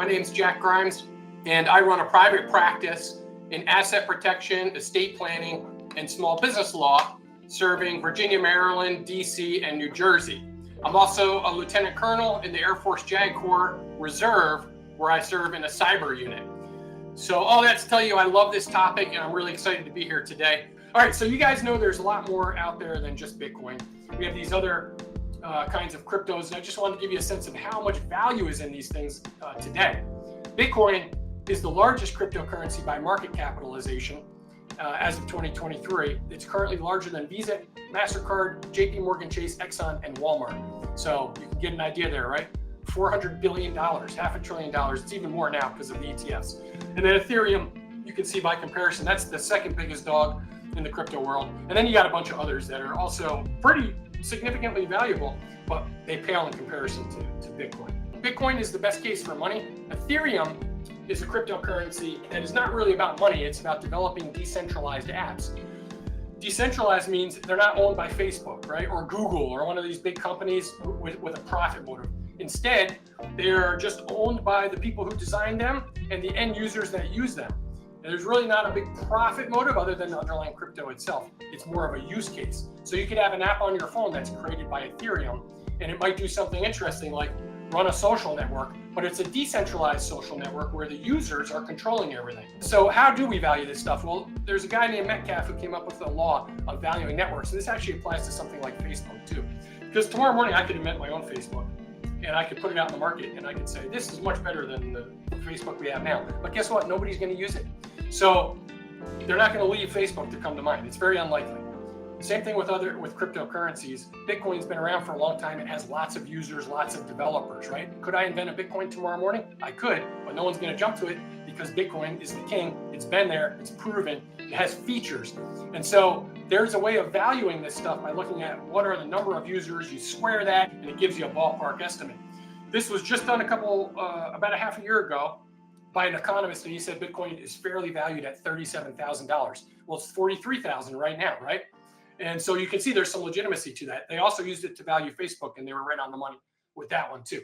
My name's Jack Grimes, and I run a private practice in asset protection, estate planning, and small business law, serving Virginia, Maryland, DC, and New Jersey. I'm also a lieutenant colonel in the Air Force JAG Corps Reserve, where I serve in a cyber unit. So all that to tell you, I love this topic, and I'm really excited to be here today. All right, so you guys know there's a lot more out there than just Bitcoin. We have these other kinds of cryptos, and I just wanted to give you a sense of how much value is in these things today. Bitcoin is the largest cryptocurrency by market capitalization as of 2023. It's currently larger than Visa, MasterCard, JP Morgan Chase, Exxon, and Walmart. So you can get an idea there, right? $400 billion, $500 billion. It's even more now because of the ETFs. And then Ethereum, you can see by comparison, that's the second biggest dog in the crypto world. And then you got a bunch of others that are also pretty significantly valuable, but they pale in comparison to Bitcoin. Bitcoin is the best case for money. Ethereum is a cryptocurrency that is not really about money. It's about developing decentralized apps. Decentralized means they're not owned by Facebook, right? Or Google or one of these big companies with a profit motive. Instead, they're just owned by the people who designed them and the end users that use them. And there's really not a big profit motive other than the underlying crypto itself. It's more of a use case. So you could have an app on your phone that's created by Ethereum, and it might do something interesting like run a social network, but it's a decentralized social network where the users are controlling everything. So how do we value this stuff? Well, there's a guy named Metcalfe who came up with a law of valuing networks. And this actually applies to something like Facebook too. Because tomorrow morning I could invent my own Facebook and I could put it out in the market and I could say, this is much better than the Facebook we have now. But guess what? Nobody's going to use it. So they're not going to leave Facebook to come to mind. It's very unlikely. Same thing with cryptocurrencies. Bitcoin's been around for a long time. It has lots of users, lots of developers, right? Could I invent a Bitcoin tomorrow morning? I could, but no one's going to jump to it because Bitcoin is the king. It's been there. It's proven. It has features. And so there's a way of valuing this stuff by looking at what are the number of users. You square that, and it gives you a ballpark estimate. This was just done about a half a year ago by an economist, and he said Bitcoin is fairly valued at $37,000. Well, it's $43,000 right now, right? And so you can see there's some legitimacy to that. They also used it to value Facebook, and they were right on the money with that one too.